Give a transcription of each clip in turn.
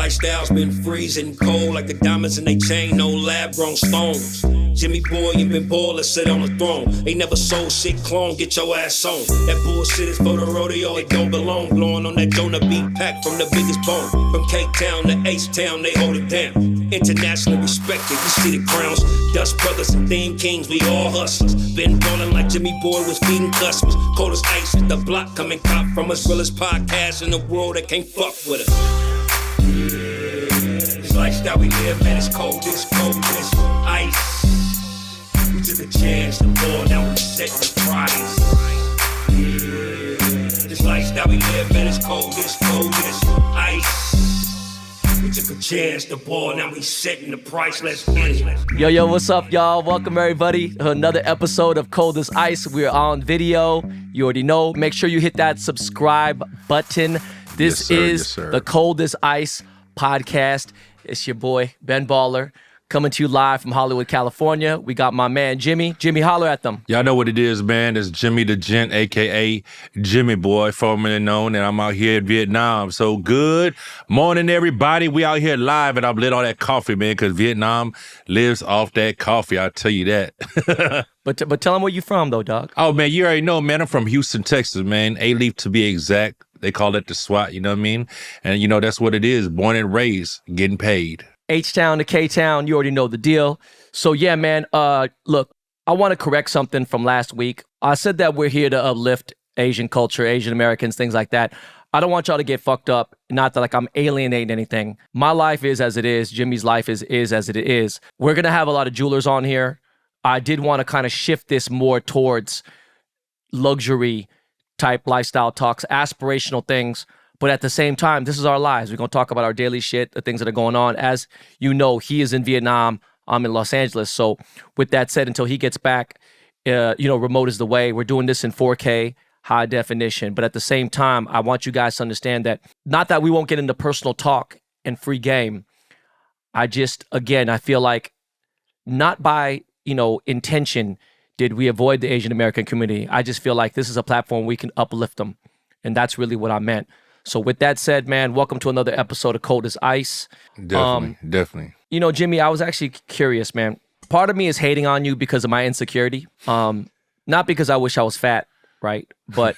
lifestyle's been freezing cold like the diamonds in they chain, no lab-grown stones. JimmyBoi, you been baller, sit on the throne. Ain't never sold shit, clone, get your ass on. That bullshit is for the rodeo, it don't belong. Blowing on that donut beat pack from the biggest bone. From K-Town to H-Town, they hold it down. Internationally respected, you see the crowns. Dust Brothers and Theme Kings, we all hustlers. Been ballin' like JimmyBoi was feeding customers. Cold as ice, the block coming cop from us. Realest podcast in the world that can't fuck with us. This lifestyle we live, man, it's cold as ice. We took a chance to fall, now we set the price. This lifestyle we live, man, it's cold as ice. We took a chance to ball, now we setting the price. Let's get it. Yo, what's up, y'all? Welcome, everybody, to another episode of Cold as Ice. We're on video. You already know. Make sure you hit that subscribe button. This is the Cold as Ice podcast. It's your boy, Ben Baller, coming to you live from Hollywood, California. We got my man, Jimmy. Jimmy, holler at them. Y'all know what it is, man. It's Jimmy the Gent, a.k.a. JimmyBoi, formerly known, and I'm out here in Vietnam. So good morning, everybody. We out here live, and I'm lit on that coffee, man, because Vietnam lives off that coffee. I'll tell you that. But tell them where you from, though, dog. Oh, man, you already know, man. I'm from Houston, Texas, man. A-Leaf to be exact. They call it the SWAT, you know what I mean? And, you know, that's what it is. Born and raised, getting paid. H-Town to K-Town, you already know the deal. So yeah, man, look, I want to correct something from last week. I said that we're here to uplift Asian culture, Asian Americans, things like that. I don't want y'all to get fucked up. Not that like I'm alienating anything. My life is as it is. Jimmy's life is as it is. We're going to have a lot of jewelers on here. I did want to kind of shift this more towards luxury type lifestyle talks, aspirational things. But at the same time, this is our lives. We're going to talk about our daily shit, the things that are going on. As you know, he is in Vietnam. I'm in Los Angeles. So with that said, until he gets back, remote is the way. We're doing this in 4K, high definition. But at the same time, I want you guys to understand that, not that we won't get into personal talk and free game. I feel like not by, intention did we avoid the Asian American community. I just feel like this is a platform we can uplift them. And that's really what I meant. So with that said, man, welcome to another episode of Cold as Ice. Definitely. Jimmy, I was actually curious, man. Part of me is hating on you because of my insecurity. Not because I wish I was fat, right? But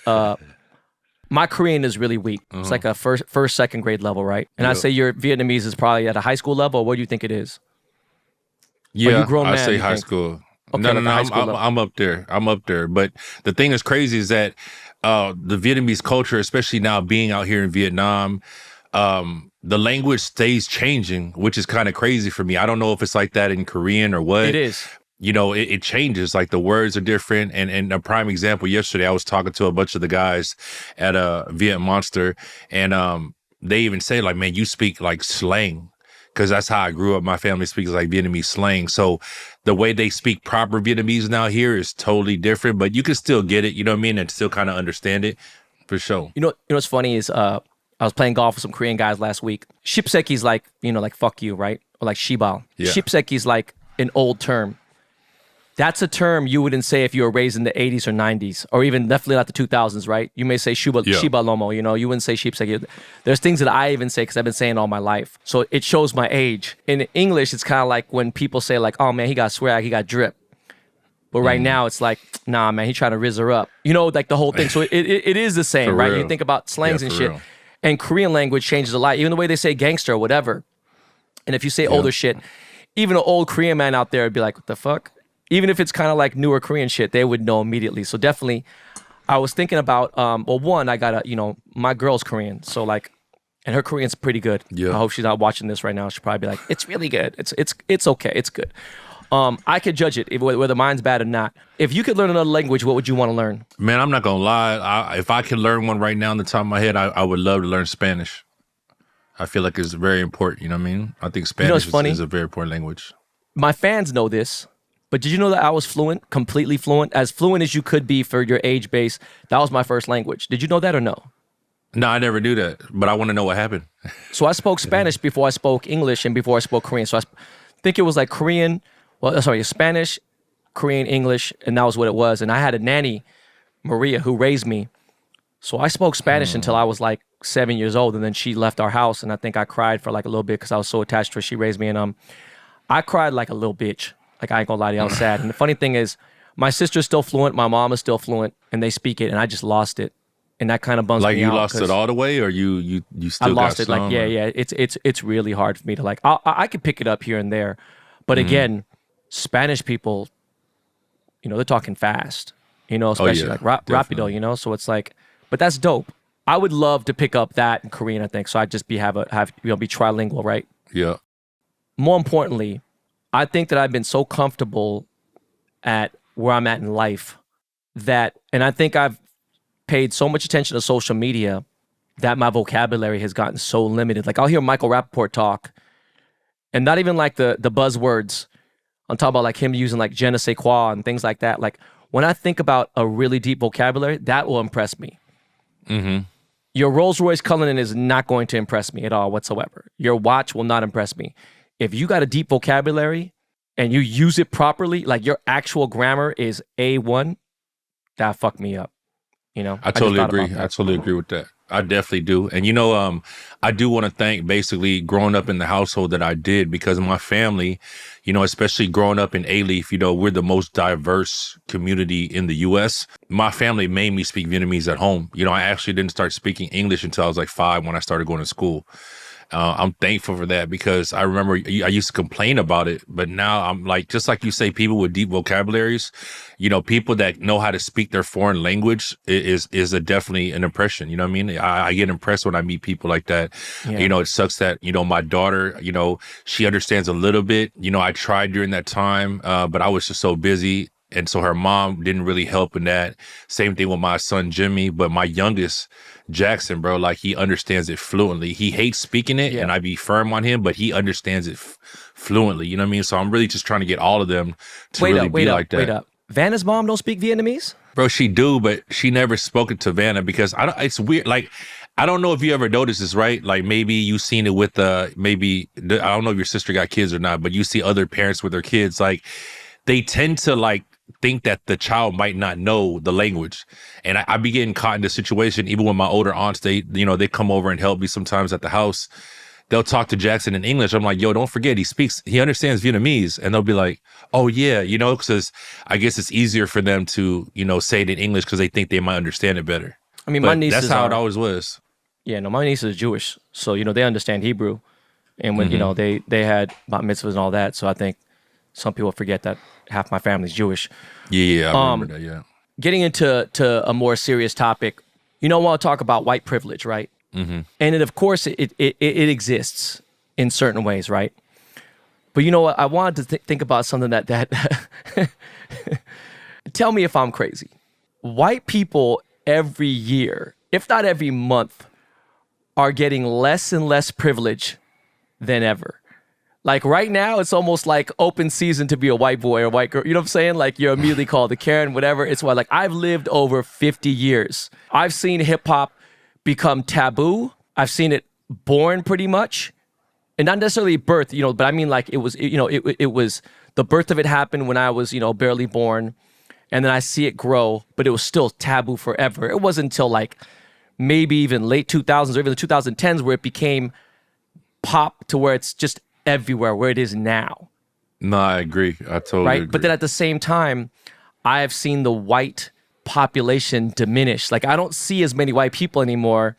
my Korean is really weak. Uh-huh. It's like a first, second grade level, right? And I say your Vietnamese is probably at a high school level. Or what do you think it is? Yeah, I say high school. Okay, no, I'm up there. But the thing that's crazy is that the Vietnamese culture, especially now being out here in Vietnam, the language stays changing, which is kind of crazy for me. I don't know if it's like that in Korean or what. It is. It changes. Like the words are different. And a prime example, yesterday I was talking to a bunch of the guys at Viet Monster, and they even say like, man, you speak like slang. Because that's how I grew up. My family speaks like Vietnamese slang. So the way they speak proper Vietnamese now here is totally different, but you can still get it, you know what I mean? And still kind of understand it, for sure. You know what's funny is I was playing golf with some Korean guys last week. Shipseki's like, like fuck you, right? Or like shibal. Yeah. Shipseki's like an old term. That's a term you wouldn't say if you were raised in the 80s or 90s, or even definitely not the 2000s, right? You may say shiba lomo, you wouldn't say shipseki. There's things that I even say because I've been saying all my life. So it shows my age. In English, it's kind of like when people say like, oh man, he got swag, he got drip. But right now it's like, nah, man, he trying to rizz her up. Like the whole thing. So it is the same, right? You think about slangs and shit. Real. And Korean language changes a lot. Even the way they say gangster or whatever. And if you say older shit, even an old Korean man out there would be like, what the fuck? Even if it's kind of like newer Korean shit, they would know immediately. So definitely, I was thinking about, I got my girl's Korean. So like, and her Korean's pretty good. Yeah. I hope she's not watching this right now. She'll probably be like, it's really good. It's okay. It's good. I could judge it whether mine's bad or not. If you could learn another language, what would you want to learn? Man, I'm not going to lie. If I could learn one right now on the top of my head, I would love to learn Spanish. I feel like it's very important. You know what I mean? I think Spanish is a very important language. My fans know this. But did you know that I was fluent, completely fluent, as you could be for your age base? That was my first language. Did you know that or no? No, I never knew that, but I want to know what happened. So I spoke Spanish before I spoke English and before I spoke Korean. So I think it was like Spanish, Korean, English, and that was what it was. And I had a nanny, Maria, who raised me. So I spoke Spanish until I was like 7 years old, and then she left our house, and I think I cried for like a little bit because I was so attached to her. She raised me, and I cried like a little bitch. Like, I ain't gonna lie to you, I was sad. And the funny thing is, my sister's still fluent, my mom is still fluent, and they speak it, and I just lost it. And that kind of bums me out. Like, you lost it all the way, or you still I lost got it. some, Like, yeah. It's really hard for me to like. I could pick it up here and there, but again, Spanish people, they're talking fast. Especially like rapido. So it's like, but that's dope. I would love to pick up that in Korean, I think. So I'd just be be trilingual, right? Yeah. More importantly, I think that I've been so comfortable at where I'm at in life and I think I've paid so much attention to social media that my vocabulary has gotten so limited. Like, I'll hear Michael Rappaport talk, and not even like the buzzwords. I'm talking about like him using like je ne sais quoi and things like that. Like, when I think about a really deep vocabulary, that will impress me. Mm-hmm. Your Rolls Royce Cullinan is not going to impress me at all whatsoever. Your watch will not impress me. If you got a deep vocabulary and you use it properly, like your actual grammar is A1, that fucked me up. I totally agree. I totally agree with that. I definitely do. And I do want to thank basically growing up in the household that I did, because of my family, especially growing up in A-Leaf, we're the most diverse community in the US. My family made me speak Vietnamese at home. I actually didn't start speaking English until I was like 5 when I started going to school. I'm thankful for that, because I remember I used to complain about it, but now I'm like, just like you say, people with deep vocabularies, people that know how to speak their foreign language is definitely an impression. You know what I mean? I get impressed when I meet people like that. Yeah. It sucks that, my daughter, she understands a little bit. I tried during that time, but I was just so busy. And so her mom didn't really help in that. Same thing with my son, Jimmy. But my youngest, Jackson, bro, like, he understands it fluently. He hates speaking it, and I be firm on him, but he understands it fluently. You know what I mean? So I'm really just trying to get all of them to be like that. Wait up. Vanna's mom don't speak Vietnamese? Bro, she do, but she never spoke it to Vanna, because it's weird. Like, I don't know if you ever noticed this, right? Like, maybe you seen it with I don't know if your sister got kids or not, but you see other parents with their kids, like, they tend to like think that the child might not know the language. And I be getting caught in this situation, even when my older aunts, they come over and help me sometimes at the house. They'll talk to Jackson in English. I'm like, yo, don't forget, he understands Vietnamese. And they'll be like, oh yeah, because I guess it's easier for them to, say it in English because they think they might understand it better. I mean, my niece that's how it always was. Yeah, no, my niece is Jewish. So, they understand Hebrew. And when, they had bat mitzvahs and all that. So I think some people forget that half my family's Jewish. Yeah, I remember that, yeah. Getting into a more serious topic, I want to talk about white privilege, right? Mm-hmm. And of course, it exists in certain ways, right? But you know what? I wanted to think about something that tell me if I'm crazy. White people every year, if not every month, are getting less and less privilege than ever. Like, right now, it's almost like open season to be a white boy or a white girl. You know what I'm saying? Like, you're immediately called a Karen, whatever. It's why, like, I've lived over 50 years. I've seen hip hop become taboo. I've seen it born pretty much. And not necessarily birth, but I mean, like, it was the birth of it happened when I was, barely born. And then I see it grow, but it was still taboo forever. It wasn't until like maybe even late 2000s or even the 2010s where it became pop to where it's just everywhere, where it is now. No, I agree. I totally agree. But then at the same time, I have seen the white population diminish. Like, I don't see as many white people anymore.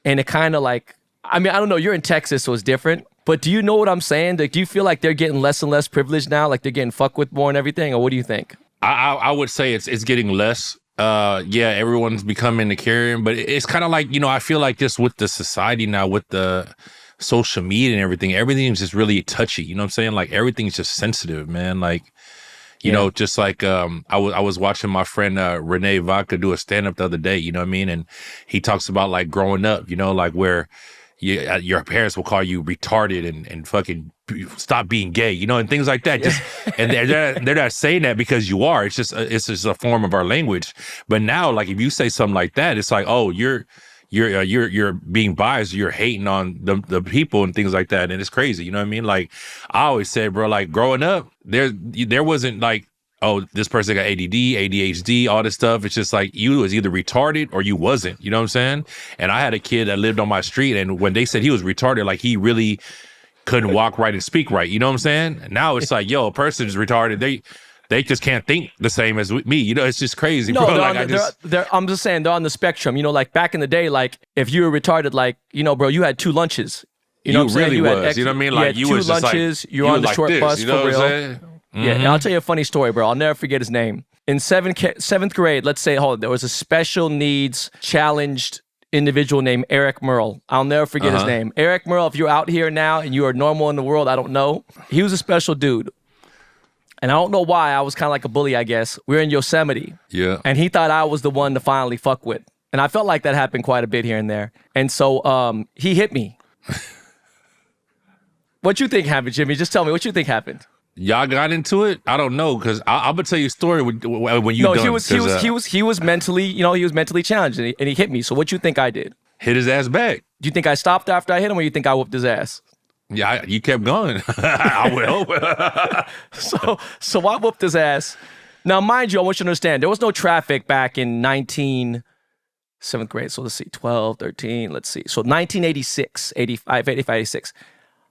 And it kind of like, I mean, I don't know, you're in Texas, so it's different. But do you know what I'm saying? Like, do you feel like they're getting less and less privilege now? Like, they're getting fucked with more and everything? Or what do you think? I would say it's getting less. Yeah, everyone's becoming a Karen. But it's kind of like, I feel like just with the society now, with the social media and everything's just really touchy. You know what I'm saying? Like, everything's just sensitive, man. Like, you know, just like I was watching my friend Renee Vodka do a stand-up the other day, you know what I mean? And he talks about like growing up, like where your parents will call you retarded and fucking stop being gay, and things like that. Just and they're not saying that because you are. It's just a form of our language. But now, like, if you say something like that, it's like, oh, you're being biased, you're hating on the people and things like that, and it's crazy. You know what I mean? Like, I always said, bro, like, growing up, there wasn't like oh, this person got ADD, ADHD, all this stuff. It's just like you was either retarded or you wasn't. You know what I'm saying? And I had a kid that lived on my street, and when they said he was retarded, like he really couldn't walk right and speak right. You know what I'm saying? Now it's like, yo, a person is retarded. They just can't think the same as me. You know, it's just crazy, No, bro. I'm just saying they're on the spectrum. You know, like back in the day, like if you were retarded, like, you know, bro, you had 2 lunches. You know what I'm saying? Really You had was. You know what I mean? You Like had you 2 was just lunches. like, You're on the like short this, bus you know for what I'm real. saying? Yeah, and I'll tell you a funny story, bro. I'll never forget his name. In seventh grade, let's say, hold on, there was a special needs challenged individual named Eric Merle. I'll never forget his name. Eric Merle, if you're out here now and you are normal in the world, I don't know. He was a special dude. And I don't know why. I was kind of like a bully, I guess. We were in Yosemite. Yeah. And he thought I was the one to finally fuck with. And I felt like that happened quite a bit here and there. And so he hit me. What you think happened, Jimmy? Just tell me what you think happened. Y'all got into it? I don't know, because I'm gonna tell you a story when you No, done. he was mentally, you know, he was mentally challenged and he hit me. So what you think I did? Hit his ass back. Do you think I stopped after I hit him, or you think I whooped his ass? Yeah, you kept going. I will. So I whooped his ass. Now, mind you, I want you to understand, there was no traffic back in 7th grade. So let's see, 12, 13, let's see. So 1986, 85, 86.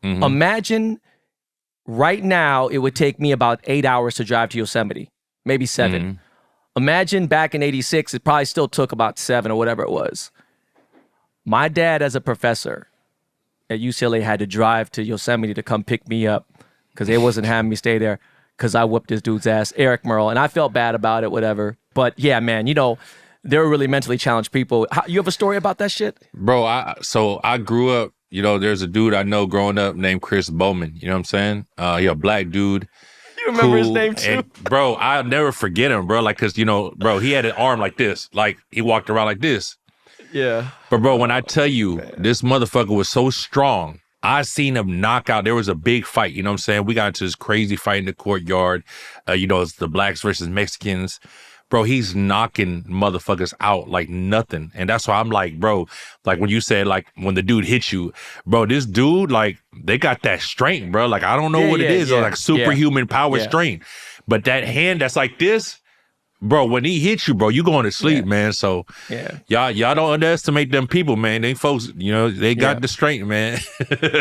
Imagine right now it would take me about 8 hours to drive to Yosemite, maybe 7. Imagine back in 86, it probably still took about 7 or whatever it was. My dad, as a professor at UCLA, had to drive to Yosemite to come pick me up because they wasn't having me stay there because I whooped this dude's ass, Eric Merle, and I felt bad about it, whatever. But yeah, man, you know, they're really mentally challenged people. You have a story about that shit? Bro, I grew up, you know, there's a dude I know growing up named Chris Bowman. You know what I'm saying? He a black dude. You remember his name too? And, bro, I'll never forget him, bro. Like, cause you know, bro, he had an arm like this. Like he walked around like this. Yeah. But bro, when I tell you, this motherfucker was so strong, I seen him knock out. There was a big fight, you know what I'm saying? We got into this crazy fight in the courtyard. You know, it's the blacks versus Mexicans. Bro, he's knocking motherfuckers out like nothing. And that's why I'm like, bro, like when you said, like, when the dude hit you, bro, this dude, like, they got that strength, bro. Like, I don't know what it is, like superhuman power strength. But that hand that's like this, bro, when he hits you, bro, you going to sleep, man. So y'all don't underestimate them people, man. They folks, you know, they got the strength, man.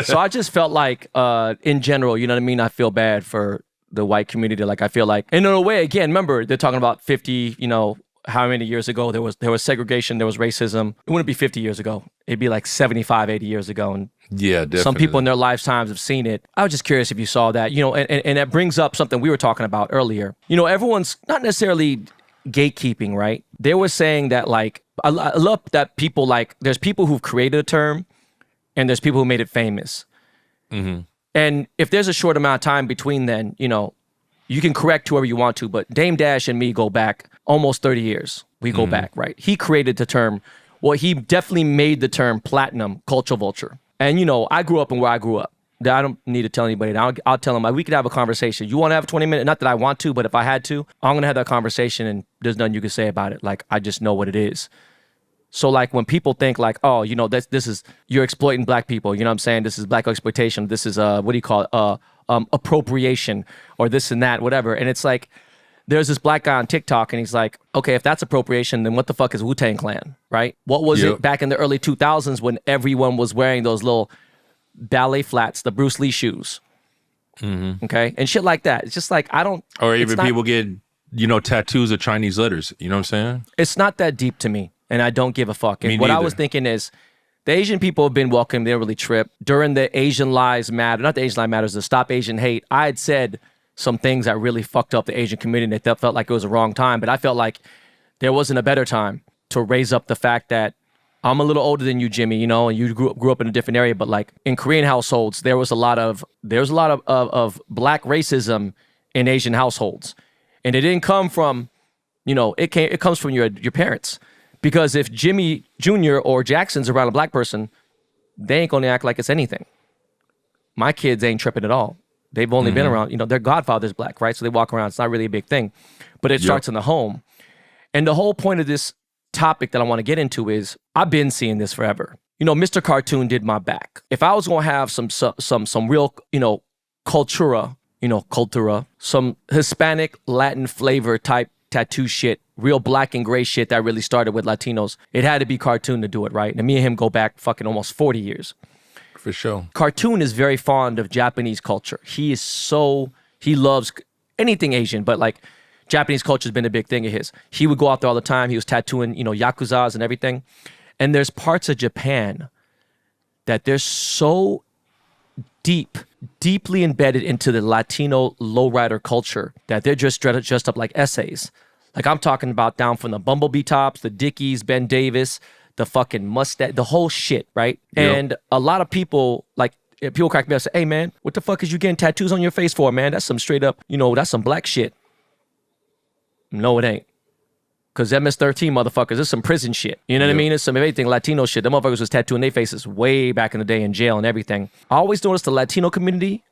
So I just felt like, in general, you know what I mean? I feel bad for the white community. Like, I feel like, and in a way, again, remember, they're talking about 50, you know, how many years ago there was segregation, there was racism. It wouldn't be 50 years ago. It'd be like 75, 80 years ago. And yeah, definitely. Some people in their lifetimes have seen it. I was just curious if you saw that, you know, and that brings up something we were talking about earlier. You know, everyone's not necessarily gatekeeping, right? They were saying that, like, I love that people, like, there's people who've created a term and there's people who made it famous. And if there's a short amount of time between then, you know, you can correct whoever you want to, but Dame Dash and me go back almost 30 years. We go back, right? He created the term, well, he definitely made the term platinum culture vulture. And, you know, I grew up in where I grew up. I don't need to tell anybody. I'll tell them, we could have a conversation. You want to have a 20-minute? Not that I want to, but if I had to, I'm going to have that conversation and there's nothing you can say about it. Like, I just know what it is. So, like, when people think, like, oh, you know, this is, you're exploiting black people, you know what I'm saying? This is black exploitation. This is, what do you call it? Appropriation, or this and that, whatever. And it's like, there's this black guy on TikTok and he's like, okay, if that's appropriation, then what the fuck is Wu-Tang Clan, right? What was it back in the early 2000s when everyone was wearing those little ballet flats, the Bruce Lee shoes? Okay? And shit like that. It's just like, I don't... Or even people get, you know, tattoos of Chinese letters. You know what I'm saying? It's not that deep to me. And I don't give a fuck. And what I was thinking is, the Asian people have been welcome. They don't really trip. During the Asian Lives Matter, not the Asian Lives Matters, the Stop Asian Hate, I had said some things that really fucked up the Asian community. They felt like it was a wrong time. But I felt like there wasn't a better time to raise up the fact that I'm a little older than you, Jimmy, you know, and you grew up in a different area. But like in Korean households, there was a lot of black racism in Asian households. And it didn't come from, you know, it comes from your parents. Because if Jimmy Jr. or Jackson's around a black person, they ain't going to act like it's anything. My kids ain't tripping at all. They've only been around, you know, their godfather's black, right? So they walk around. It's not really a big thing. But it starts in the home. And the whole point of this topic that I want to get into is, I've been seeing this forever. You know, Mr. Cartoon did my back. If I was going to have some real, you know, cultura cultura, some Hispanic Latin flavor type tattoo shit, real black and gray shit that really started with Latinos. It had to be Cartoon to do it, right? And me and him go back fucking almost 40 years. For sure. Cartoon is very fond of Japanese culture. He loves anything Asian, but like Japanese culture has been a big thing of his. He would go out there all the time. He was tattooing, Yakuzas and everything. And there's parts of Japan that they're so deeply embedded into the Latino lowrider culture that they're just dressed up like essays. Like I'm talking about down from the Bumblebee tops, the Dickies, Ben Davis, the fucking mustache, the whole shit, right? Yep. And a lot of people, like, people crack me up and say, hey, man, what the fuck is you getting tattoos on your face for, man? That's some straight up, that's some black shit. No, it ain't. Because MS-13 motherfuckers, this is some prison shit. You know what I mean? It's some everything Latino shit. The motherfuckers was tattooing their faces way back in the day in jail and everything. I always noticed the Latino community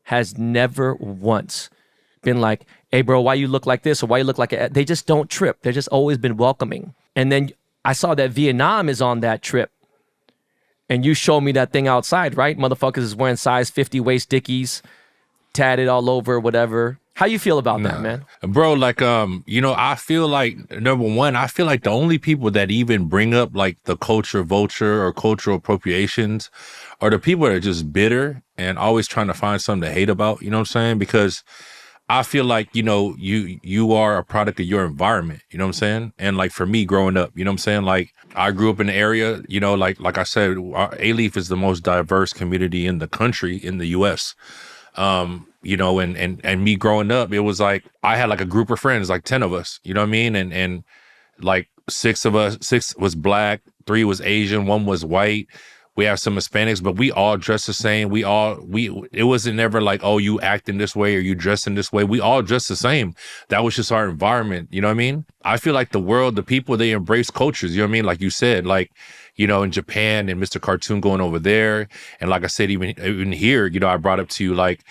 has never once been like, hey, bro, why you look like this or why you look like a... They just don't trip. They've just always been welcoming. And then I saw that Vietnam is on that trip. And you showed me that thing outside, right? Motherfuckers is wearing size 50 waist Dickies, tatted all over, whatever. How you feel about that, man? Bro, like, I feel like, number one, I feel like the only people that even bring up like the culture vulture or cultural appropriations are the people that are just bitter and always trying to find something to hate about, you know what I'm saying? Because I feel like, you are a product of your environment, you know what I'm saying? And like for me growing up, you know what I'm saying? Like I grew up in the area, like I said, A-Leaf is the most diverse community in the country, in the US. And me growing up, it was like, I had like a group of friends, like 10 of us, you know what I mean? And like 6 was black, 3 was Asian, 1 was white. We have some Hispanics, but we all dress the same. It wasn't never like, oh, you acting this way or you dressing this way. We all dress the same. That was just our environment. You know what I mean? I feel like the world, the people, they embrace cultures. You know what I mean? Like you said, like, in Japan and Mr. Cartoon going over there. And like I said, even here, I brought up to you, like,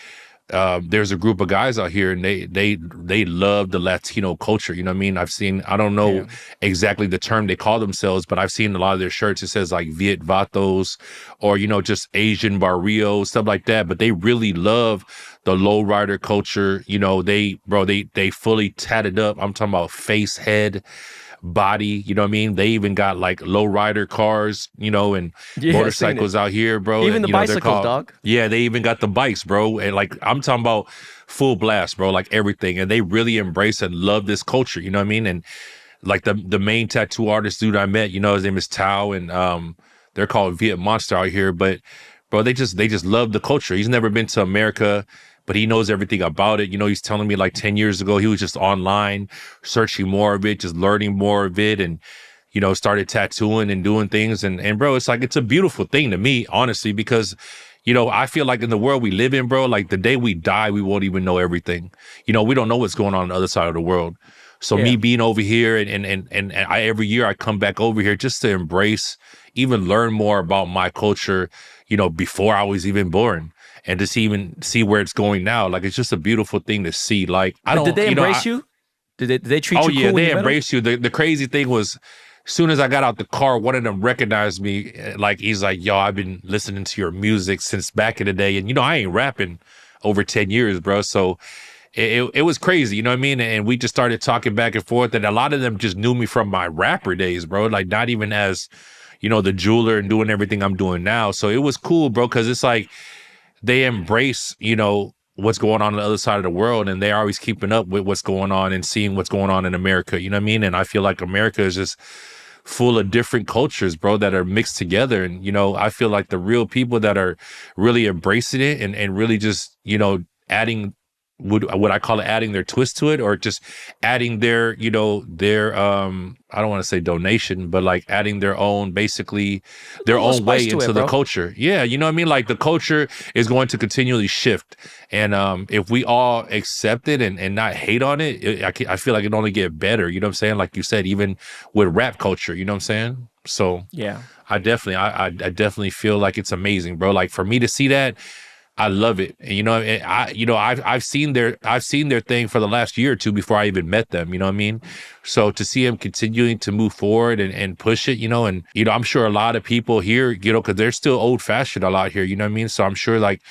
there's a group of guys out here and they love the Latino culture. You know what I mean? I don't know exactly the term they call themselves, but I've seen a lot of their shirts. It says like Viet Vatos or, just Asian Barrio, stuff like that. But they really love the lowrider culture. They fully tatted up. I'm talking about face, head, body, you know what I mean? They even got like lowrider cars, and motorcycles out here, bro. Even and, the bicycles, dog. Yeah, they even got the bikes, bro. And like, I'm talking about full blast, bro, like everything. And they really embrace and love this culture, you know what I mean? And like the main tattoo artist dude I met, his name is Tao, and they're called Viet Monster out here. But bro, they just love the culture. He's never been to America, but he knows everything about it. He's telling me like 10 years ago, he was just online searching more of it, just learning more of it, and, started tattooing and doing things. And bro, it's like, it's a beautiful thing to me, honestly, because, I feel like in the world we live in, bro, like the day we die, we won't even know everything. We don't know what's going on the other side of the world. So me being over here and every year I come back over here just to embrace, even learn more about my culture, before I was even born. And to see where it's going now, like it's just a beautiful thing to see. Like did they embrace you? Did they treat you cool? Oh yeah, they embraced you. The crazy thing was, as soon as I got out the car, one of them recognized me. Like he's like, "Yo, I've been listening to your music since back in the day, and I ain't rapping over 10 years, bro." So it was crazy, you know what I mean? And we just started talking back and forth, and a lot of them just knew me from my rapper days, bro. Like not even as, the jeweler and doing everything I'm doing now. So it was cool, bro, because it's like, they embrace, what's going on the other side of the world, and they're always keeping up with what's going on and seeing what's going on in America. You know what I mean? And I feel like America is just full of different cultures, bro, that are mixed together. And, I feel like the real people that are really embracing it and really just, adding what I call it, adding their twist to it, or just adding their, I don't want to say donation, but like adding their own, basically their own way into the culture. Yeah. You know what I mean? Like the culture is going to continually shift. And if we all accept it and not hate on it, I feel like it only get better. You know what I'm saying? Like you said, even with rap culture, you know what I'm saying? So yeah, I definitely feel like it's amazing, bro. Like for me to see that, I love it. And, I've seen their thing for the last year or two before I even met them. You know what I mean? So to see them continuing to move forward and push it, and, I'm sure a lot of people here, because they're still old fashioned a lot here. You know what I mean? So I'm sure like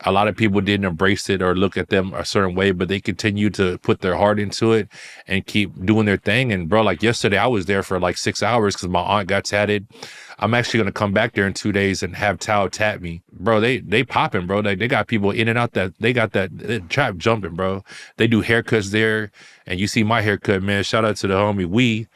a lot of people didn't embrace it or look at them a certain way, but they continue to put their heart into it and keep doing their thing. And bro, like yesterday, I was there for like 6 hours because my aunt got tatted. I'm actually gonna come back there in 2 days and have Tao tat me, bro. They popping, bro. They got people in and out that they got that trap jumping, bro. They do haircuts there, and you see my haircut, man. Shout out to the homie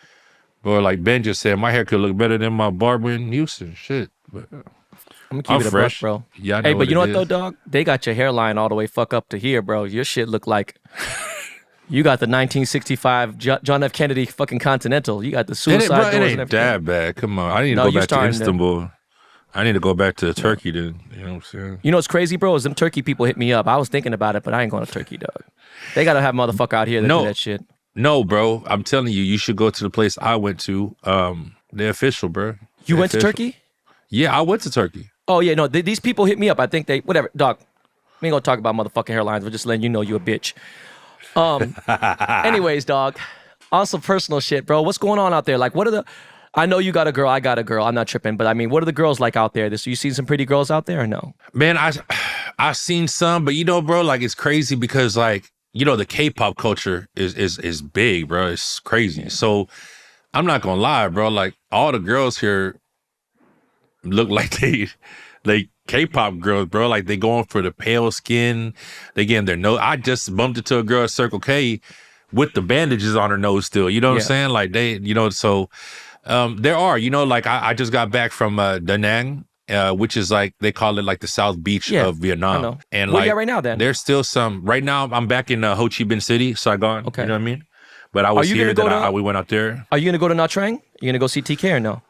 bro. Like Ben just said, my haircut look better than my barber in Houston. Shit, but I'm gonna keep it fresh, a buck, bro. Yeah, hey, but you know what though, dog? They got your hairline all the way fuck up to here, bro. Your shit look like you got the 1965 John F. Kennedy fucking Continental. You got the suicide doors it and ain't everything. that bad. Come on, I need to go back to Istanbul. I need to go back to Turkey then. You know what I'm saying? You know what's crazy, bro? Is them Turkey people hit me up. I was thinking about it, but I ain't going to Turkey, dog. They gotta have a motherfucker out here that do that shit. No, bro. I'm telling you, you should go to the place I went to. They're official, bro. You went to Turkey? Yeah, I went to Turkey. Oh yeah, no. These people hit me up. I think they whatever, dog. We ain't gonna talk about motherfucking hairlines. We're just letting you know you a bitch. Anyways, dog. On some personal shit, bro. What's going on out there? Like, what are the? I know you got a girl. I got a girl. I'm not tripping, but I mean, what are the girls like out there? You seen some pretty girls out there or no? Man, I seen some, but you know, bro, like it's crazy because like you know the K-pop culture is big, bro. It's crazy. Yeah. So I'm not gonna lie, bro. Like all the girls here look like they K-pop girls, bro. Like they going for the pale skin. They getting their nose. I just bumped into a girl at Circle K with the bandages on her nose still. You know what I'm saying? Like they, you know, so there are, you know, like I just got back from Da Nang, which is like, they call it like the South Beach of Vietnam. I know. And where like, you at right now then? There's still some, right now I'm back in Ho Chi Minh City, Saigon. Okay. You know what I mean? But I was here, we went out there. Are you going to go to Nha Trang? You going to go see TK or no?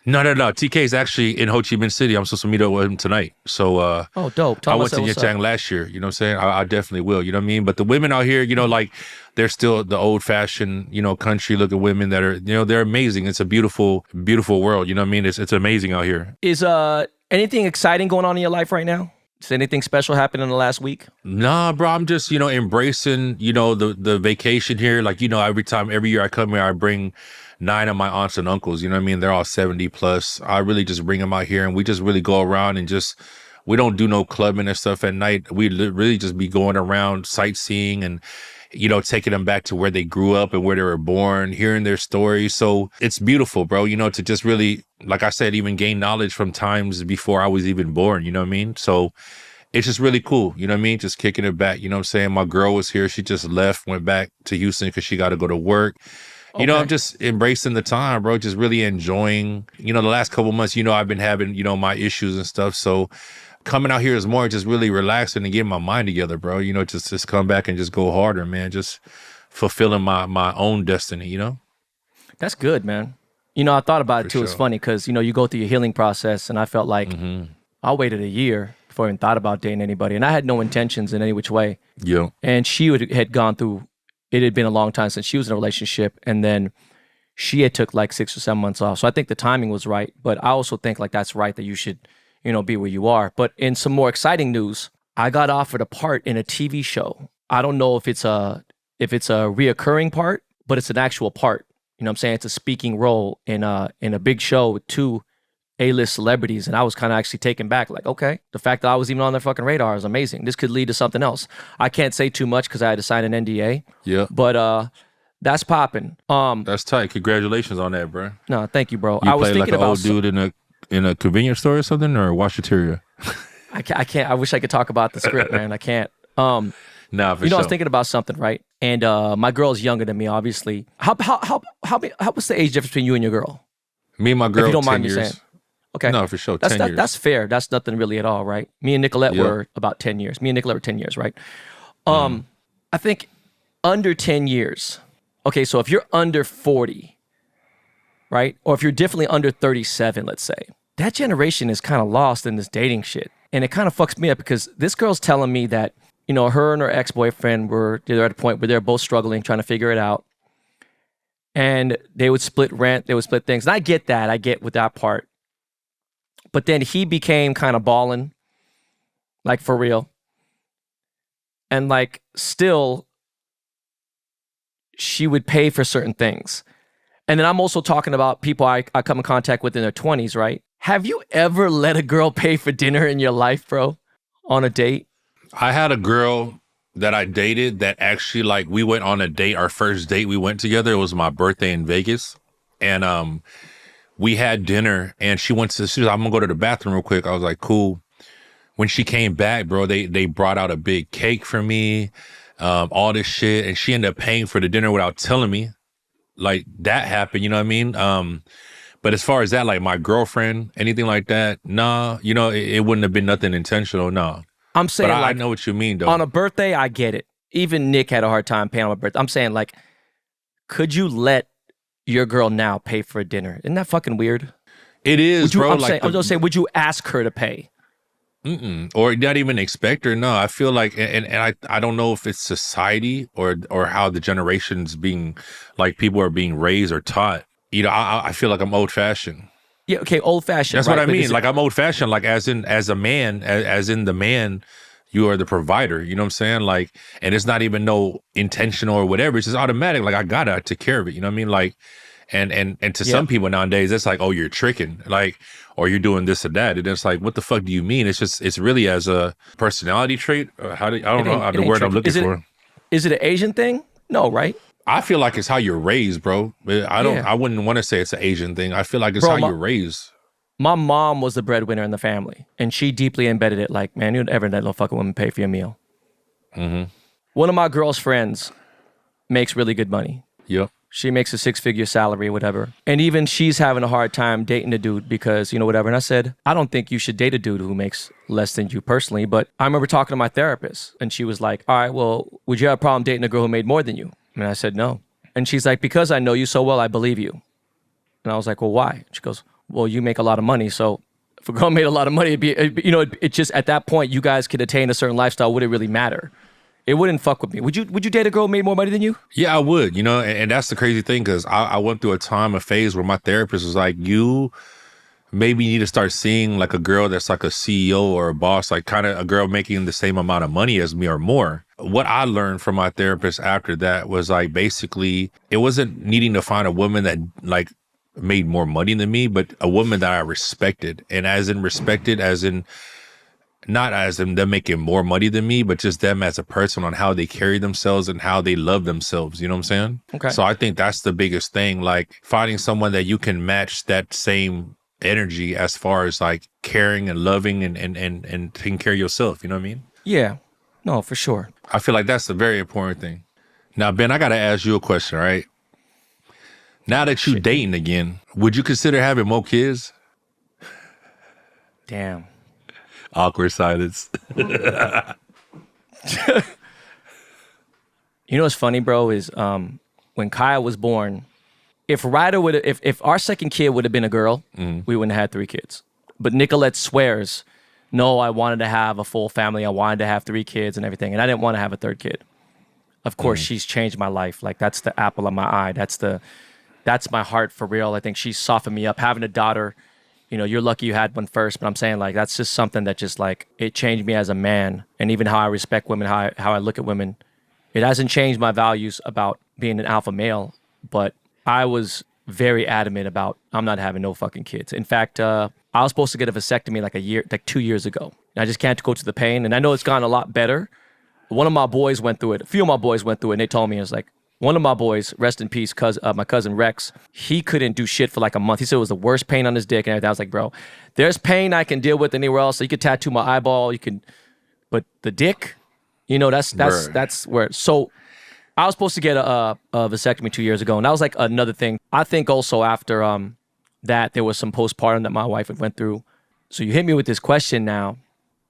No. TK is actually in Ho Chi Minh City. I'm supposed to meet up with him tonight. So, oh, dope. I went to Nha Trang last year. You know what I'm saying? I definitely will. You know what I mean? But the women out here, you know, like they're still the old fashioned, you know, country looking women that are, you know, they're amazing. It's a beautiful, beautiful world. You know what I mean? It's amazing out here. Is anything exciting going on in your life right now? Is anything special happening in the last week? Nah, bro. I'm just, you know, embracing, you know, the vacation here. Like, you know, every year I come here, I bring 9 of my aunts and uncles, you know what I mean? They're all 70 plus. I really just bring them out here and we just really go around and just, we don't do no clubbing and stuff at night. We really just be going around sightseeing and, you know, taking them back to where they grew up and where they were born, hearing their stories. So it's beautiful, bro, you know, to just really, like I said, even gain knowledge from times before I was even born, you know what I mean? So it's just really cool, you know what I mean? Just kicking it back, you know what I'm saying? My girl was here. She just left, went back to Houston because she got to go to work. You know, I'm just embracing the time, bro, just really enjoying, you know, the last couple months, you know, I've been having, you know, my issues and stuff. So coming out here is more just really relaxing and getting my mind together, bro. You know, just come back and just go harder, man. Just fulfilling my own destiny, you know? That's good, man. You know, I thought about it too. It's funny because, you know, you go through your healing process and I felt like I waited a year before I even thought about dating anybody. And I had no intentions in any which way. Yeah. And she had gone through, it had been a long time since she was in a relationship. And then she had took like 6 or 7 months off. So I think the timing was right. But I also think like that's right that you should, you know, be where you are. But in some more exciting news, I got offered a part in a TV show. I don't know if it's a reoccurring part, but it's an actual part. You know what I'm saying? It's a speaking role in a big show with 2 A-list celebrities. And I was kind of actually taken back. Like, okay, the fact that I was even on their fucking radar is amazing. This could lead to something else. I can't say too much because I had to sign an NDA. Yeah. But that's popping. That's tight. Congratulations on that, bro. No, thank you, bro. You I was play thinking like an about old dude in a convenience store or something, or washateria? I can't. I wish I could talk about the script, man. I can't. Nah, for you know, sure. I was thinking about something, right? And my girl's younger than me, obviously. What's the age difference between you and your girl? Me and my girl, if you don't 10 mind me years. saying. Okay. No, for sure. 10 years. That's fair. That's nothing really at all, right? Me and Nicolette were about 10 years. Me and Nicolette were 10 years, right? I think under 10 years. Okay, so if you're under 40, right? Or if you're definitely under 37, let's say, that generation is kind of lost in this dating shit. And it kind of fucks me up because this girl's telling me that, you know, her and her ex-boyfriend they're at a point where they're both struggling, trying to figure it out. And they would split rent, they would split things. And I get that. I get with that part. But then he became kind of balling, like for real. And like still, she would pay for certain things. And then I'm also talking about people I come in contact with in their 20s, right? Have you ever let a girl pay for dinner in your life, bro? On a date? I had a girl that I dated that actually, like, we went on a date. Our first date we went together. It was my birthday in Vegas. And we had dinner, and she was like, I'm gonna go to the bathroom real quick. I was like, cool. When she came back, bro, they brought out a big cake for me, all this shit. And she ended up paying for the dinner without telling me. Like, that happened, you know what I mean? But as far as that, like my girlfriend, anything like that, nah, you know, it wouldn't have been nothing intentional, nah. I'm saying, but I like, know what you mean, though. On a birthday, I get it. Even Nick had a hard time paying on my birthday. I'm saying, like, could you let your girl now pay for a dinner? Isn't that fucking weird? It is, bro. I'm just saying, would you ask her to pay? Or not even expect her? No, I feel like, and I don't know if it's society or how the generations being, like, people are being raised or taught. You know, I feel like I'm old fashioned. Yeah, okay, old fashioned. That's right, what I mean. Like, I'm old fashioned, like as in the man, you are the provider. You know what I'm saying? Like, and it's not even no intentional or whatever. It's just automatic. Like, I take care of it. You know what I mean? Like, and to some people nowadays, it's like, oh, you're tricking, like, or you're doing this or that. And it's like, what the fuck do you mean? It's really as a personality trait. I don't know the word I'm looking for. Is it an Asian thing? No, right? I feel like it's how you're raised, bro. I wouldn't want to say it's an Asian thing. I feel like it's how you're raised. My mom was the breadwinner in the family, and she deeply embedded it. Like, man, you'd ever let no fucking woman pay for your meal. Mm-hmm. One of my girl's friends makes really good money. Yep. She makes a 6-figure salary, whatever. And even she's having a hard time dating a dude because, you know, whatever. And I said, I don't think you should date a dude who makes less than you personally. But I remember talking to my therapist, and she was like, all right, well, would you have a problem dating a girl who made more than you? And I said, no. And she's like, because I know you so well, I believe you. And I was like, well, why? She goes, well, you make a lot of money. So if a girl made a lot of money, it just, at that point, you guys could attain a certain lifestyle. Would it really matter? It wouldn't fuck with me. Would you date a girl who made more money than you? Yeah, I would, you know, and that's the crazy thing, because I went through a phase where my therapist was like, you maybe need to start seeing like a girl that's like a CEO or a boss, like kind of a girl making the same amount of money as me or more. What I learned from my therapist after that was, like, basically it wasn't needing to find a woman that like made more money than me, but a woman that I respected. And as in respected, as in not as in them making more money than me, but just them as a person, on how they carry themselves and how they love themselves. You know what I'm saying? Okay. So I think that's the biggest thing, like finding someone that you can match that same energy as far as like caring and loving and taking care of yourself. You know what I mean? Yeah. No, for sure. I feel like that's a very important thing. Now, Ben, I got to ask you a question, right? Now that you're dating again, would you consider having more kids? Damn. Awkward silence. You know what's funny, bro, is when Kyle was born, if our second kid would have been a girl, we wouldn't have had 3 kids. But Nicolette swears, no, I wanted to have a full family. I wanted to have 3 kids and everything. And I didn't want to have a 3rd kid. Of course, she's changed my life. Like, that's the apple of my eye. That's my heart for real. I think she's softened me up. Having a daughter, you know, you're lucky you had one first, but I'm saying, like, that's just something that just, like, it changed me as a man, and even how I respect women, how I look at women. It hasn't changed my values about being an alpha male, but I was very adamant about I'm not having no fucking kids. In fact, I was supposed to get a vasectomy like 2 years ago. And I just can't go through the pain, and I know it's gotten a lot better. One of my boys went through it. A few of my boys went through it, and they told me, it's like, one of my boys, rest in peace, my cousin Rex, he couldn't do shit for like a month. He said it was the worst pain on his dick and everything. I was like, bro, there's pain I can deal with anywhere else. So you could tattoo my eyeball, but the dick, you know, that's where. So I was supposed to get a vasectomy 2 years ago, and that was like another thing. I think also after that, there was some postpartum that my wife had went through. So you hit me with this question now,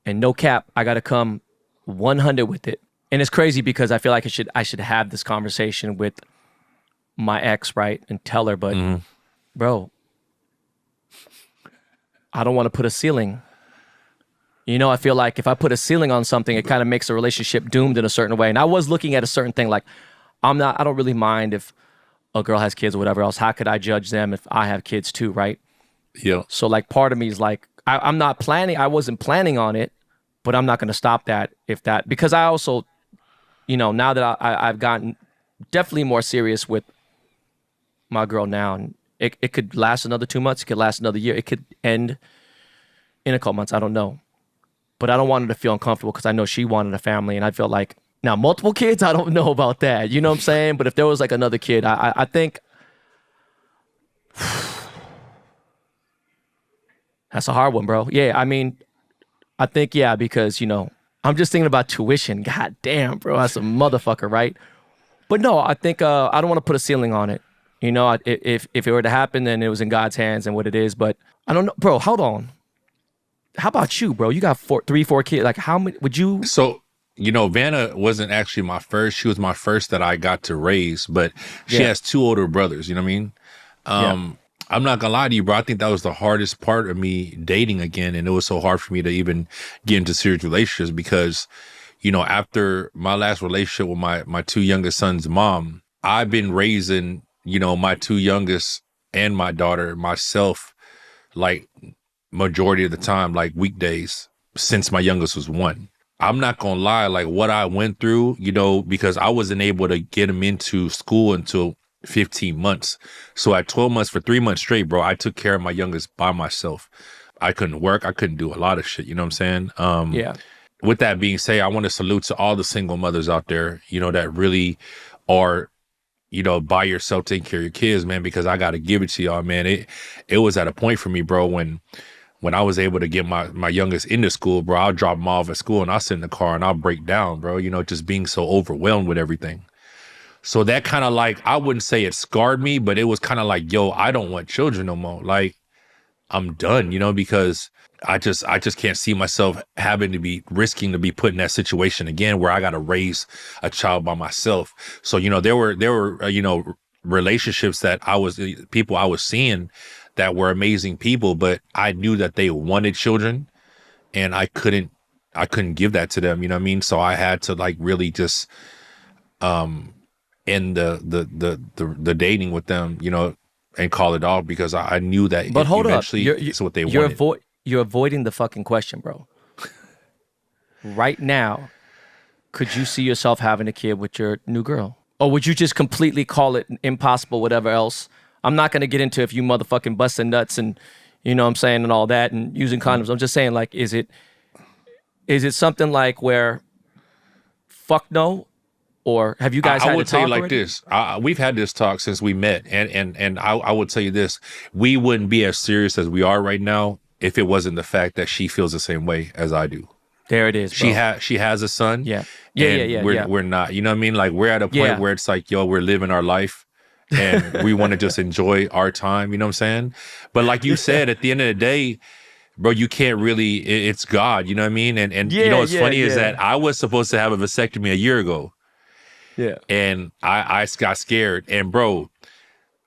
and no cap, I got to come 100 with it. And it's crazy because I feel like I should have this conversation with my ex, right, and tell her, but bro, I don't want to put a ceiling. You know, I feel like if I put a ceiling on something, it kind of makes a relationship doomed in a certain way. And I was looking at a certain thing, like I don't really mind if a girl has kids or whatever else. How could I judge them if I have kids too, right? Yeah. So like part of me is like, I wasn't planning on it, but I'm not going to stop that because I also, you know, now that I've gotten definitely more serious with my girl now, and it could last another 2 months, it could last another year, it could end in a couple months, I don't know. but I don't want her to feel uncomfortable because I know she wanted a family, and I felt like, now multiple kids, I don't know about that. You know what I'm saying? But if there was like another kid, I think that's a hard one, bro. Yeah, I mean, I think, yeah, because, you know, I'm just thinking about tuition. God damn, bro, that's a motherfucker, right? But no, I think I don't want to put a ceiling on it. You know, if it were to happen, then it was in God's hands and what it is. But I don't know, bro. Hold on. How about you, bro? You got 4 kids. Like, how many would you? So, you know, Vanna wasn't actually my first. She was my first that I got to raise, but she has 2 older brothers. You know what I mean? I'm not gonna lie to you, bro. I think that was the hardest part of me dating again, and it was so hard for me to even get into serious relationships because, you know, after my last relationship with my 2 youngest sons' mom, I've been raising, you know, my 2 youngest and my daughter myself, like majority of the time, like weekdays since my youngest was 1. I'm not gonna lie, like what I went through, you know, because I wasn't able to get him into school until 15 months. So at 12 months, for 3 months straight, bro, I took care of my youngest by myself. I couldn't work. I couldn't do a lot of shit. You know what I'm saying? With that being said, I want to salute to all the single mothers out there, you know, that really are, you know, by yourself taking care of your kids, man, because I got to give it to y'all, man. It was at a point for me, bro, when I was able to get my youngest into school, bro, I'll drop them off at school and I'll sit in the car and I'll break down, bro, you know, just being so overwhelmed with everything. So that kind of like, I wouldn't say it scarred me, but it was kind of like, yo, I don't want children no more. Like, I'm done, you know, because I just can't see myself having to be risking to be put in that situation again where I got to raise a child by myself. So, you know, there were you know, relationships that people I was seeing that were amazing people, but I knew that they wanted children and I couldn't give that to them. You know what I mean? So I had to like really just, end the dating with them, you know, and call it off because I knew that. But hold up, it's what they wanted. You're avoiding the fucking question, bro. Right now, could you see yourself having a kid with your new girl? Or would you just completely call it impossible, whatever else? I'm not going to get into if you motherfucking busting nuts and, you know what I'm saying, and all that and using condoms. I'm just saying, like, is it something like where fuck no? Or have you guys had I would to tell you talk like already? this. We've had this talk since we met. And I would tell you this. We wouldn't be as serious as we are right now if it wasn't the fact that she feels the same way as I do. There it is, bro. She has a son. Yeah. We're not. You know what I mean? Like we're at a point where it's like, yo, we're living our life and we want to just enjoy our time. You know what I'm saying? But like you said, at the end of the day, bro, you can't really, it's God, you know what I mean? And you know what's funny is that I was supposed to have a vasectomy a year ago. Yeah. And I got scared. And bro,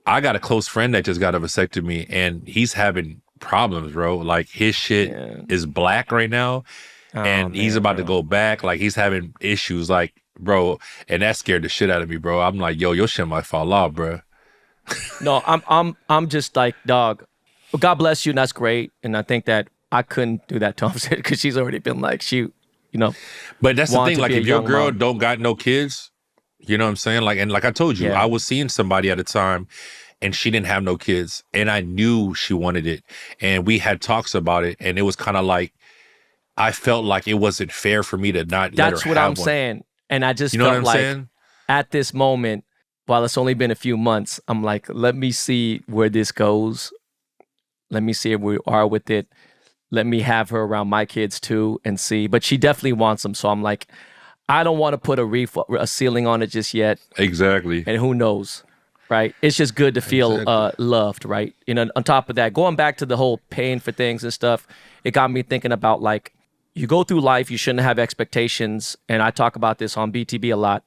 I got a close friend that just got a vasectomy and he's having problems, bro. Like his shit is black right now. And he's about to go back. Like he's having issues, like, bro, and that scared the shit out of me, bro. I'm like, yo, your shit might fall off, bro. No, I'm just like, dog, well, God bless you, and that's great. And I think that I couldn't do that to him because she's already been like, you know. But that's the thing, like if your girl mom. don't got no kids, you know what I'm saying? Like, and like I told you, I was seeing somebody at a time and she didn't have no kids and I knew she wanted it. And we had talks about it and it was kind of like, I felt like it wasn't fair for me to not let her have one. That's what I'm saying. And I just felt like saying? At this moment, while it's only been a few months, I'm like, let me see where this goes. Let me see if we are with it. Let me have her around my kids too and see. But she definitely wants them. So I'm like, I don't want to put a ceiling on it just yet. Exactly. And who knows, right? It's just good to feel loved, right? You know, on top of that, going back to the whole paying for things and stuff, it got me thinking about like, you go through life, you shouldn't have expectations. And I talk about this on BTB a lot.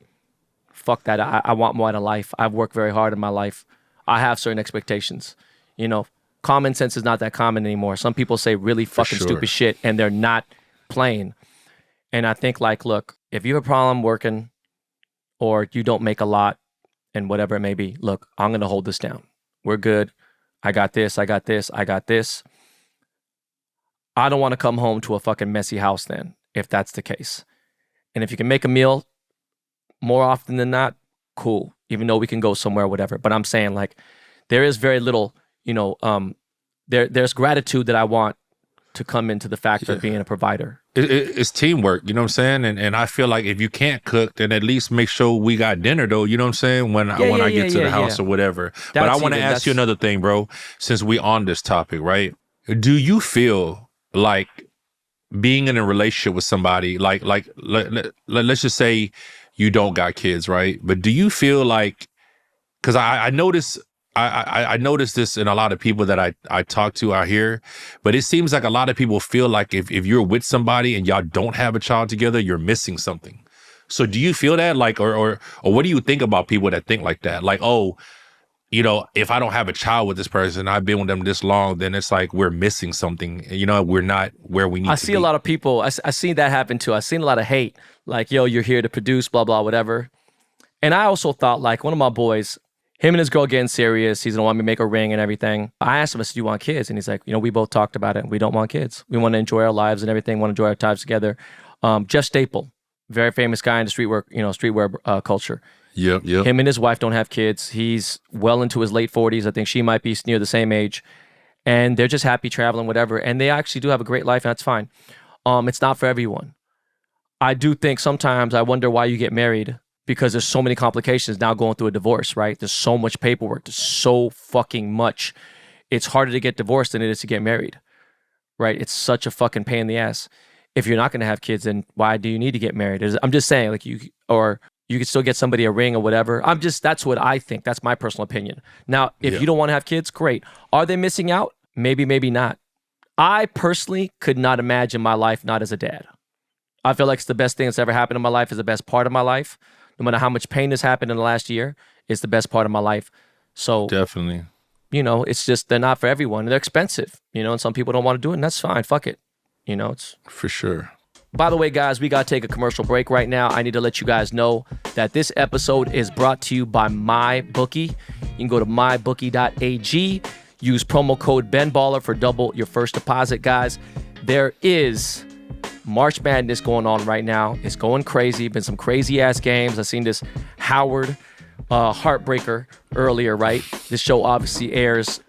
Fuck that. I want more out of life. I've worked very hard in my life. I have certain expectations. You know, common sense is not that common anymore. Some people say really fucking stupid shit and they're not playing. And I think like, look, if you have a problem working or you don't make a lot and whatever it may be, look, I'm going to hold this down. We're good. I got this. I got this. I got this. I don't want to come home to a fucking messy house then, if that's the case. And if you can make a meal more often than not, cool. Even though we can go somewhere or whatever. But I'm saying like, there is very little, you know, there's gratitude that I want to come into the factor of being a provider. It's teamwork, you know what I'm saying? And I feel like if you can't cook, then at least make sure we got dinner, though. You know what I'm saying? When I get to the house or whatever. But I want to ask you another thing, bro. Since we on this topic, right? Do you feel like being in a relationship with somebody, let's just say you don't got kids, right? But do you feel like, because I notice this in a lot of people that I talk to out here, but it seems like a lot of people feel like if you're with somebody and y'all don't have a child together, you're missing something. So do you feel that, like, or what do you think about people that think like that? Like, oh, you know, if I don't have a child with this person, I've been with them this long, then it's like we're missing something. You know, we're not where we need to be. I see a lot of people, I seen that happen too. I seen a lot of hate, like, yo, you're here to produce, blah, blah, whatever. And I also thought, like, one of my boys, him and his girl getting serious, he's gonna want me to make a ring and everything. I asked him, I said, do you want kids? And he's like, you know, we both talked about it. We don't want kids. We want to enjoy our lives and everything, want to enjoy our times together. Jeff Staple, very famous guy in the streetwear culture. Yep. Him and his wife don't have kids. He's well into his late 40s. I think she might be near the same age. And they're just happy traveling, whatever. And they actually do have a great life, and that's fine. It's not for everyone. I do think sometimes I wonder why you get married, because there's so many complications now going through a divorce, right? There's so much paperwork. There's so fucking much. It's harder to get divorced than it is to get married, right? It's such a fucking pain in the ass. If you're not going to have kids, then why do you need to get married? I'm just saying, like, you could still get somebody a ring or whatever. That's what I think. That's my personal opinion. Now, if you don't want to have kids, great. Are they missing out? Maybe, maybe not. I personally could not imagine my life not as a dad. I feel like it's the best thing that's ever happened in my life. It's the best part of my life. No matter how much pain has happened in the last year, it's the best part of my life. So definitely, you know, it's just, they're not for everyone. They're expensive, you know, and some people don't want to do it, and that's fine. Fuck it. You know, it's for sure. By the way, guys, we got to take a commercial break right now. I need to let you guys know that this episode is brought to you by MyBookie. You can go to mybookie.ag, use promo code BenBaller for double your first deposit, guys. There is March Madness going on right now. It's going crazy. Been some crazy ass games. I seen this Howard heartbreaker earlier, right? This show obviously airs,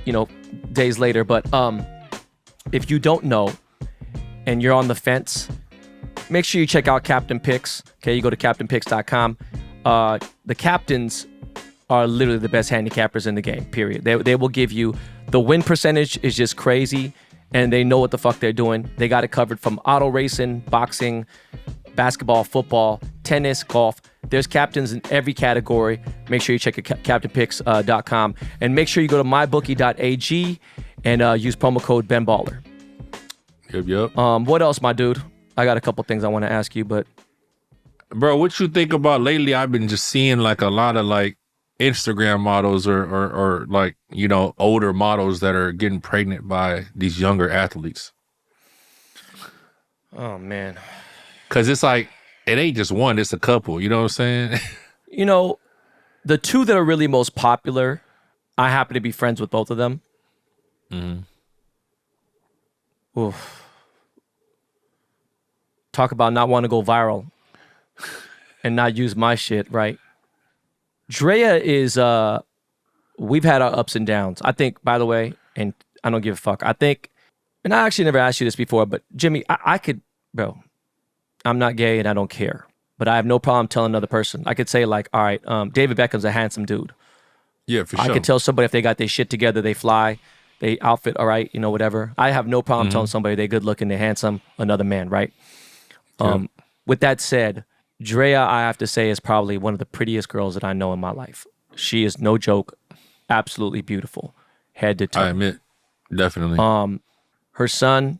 you know, days later. But if you don't know and you're on the fence, make sure you check out Captain Picks. Okay, you go to captainpicks.com. The captains are literally the best handicappers in the game, period. They will give you, the win percentage is just crazy, and they know what the fuck they're doing. They got it covered from auto racing, boxing, basketball, football, tennis, golf. There's captains in every category. Make sure you check captainpicks.com, and make sure you go to mybookie.ag and use promo code BenBaller. Yep. What else, my dude? I got a couple things I want to ask you, but bro, what you think about lately? I've been just seeing like a lot of like Instagram models or like, you know, older models that are getting pregnant by these younger athletes. Oh man, because it's like, it ain't just one, it's a couple. You know what I'm saying? You know, the two that are really most popular, I happen to be friends with both of them. Mm-hmm. Oof. Talk about not wanting to go viral and not use my shit, right? Drea is, we've had our ups and downs. I think, by the way, and I don't give a fuck. I think, and I actually never asked you this before, but Jimmy, I could, bro, I'm not gay and I don't care, but I have no problem telling another person. I could say like, all right, David Beckham's a handsome dude. Yeah, for sure. I could tell somebody if they got their shit together, they fly, they outfit, all right, you know, whatever. I have no problem telling somebody they're good looking, they're handsome, another man, right? With that said, Drea, I have to say, is probably one of the prettiest girls that I know in my life. She is no joke, absolutely beautiful, head to toe. I admit, definitely. Her son,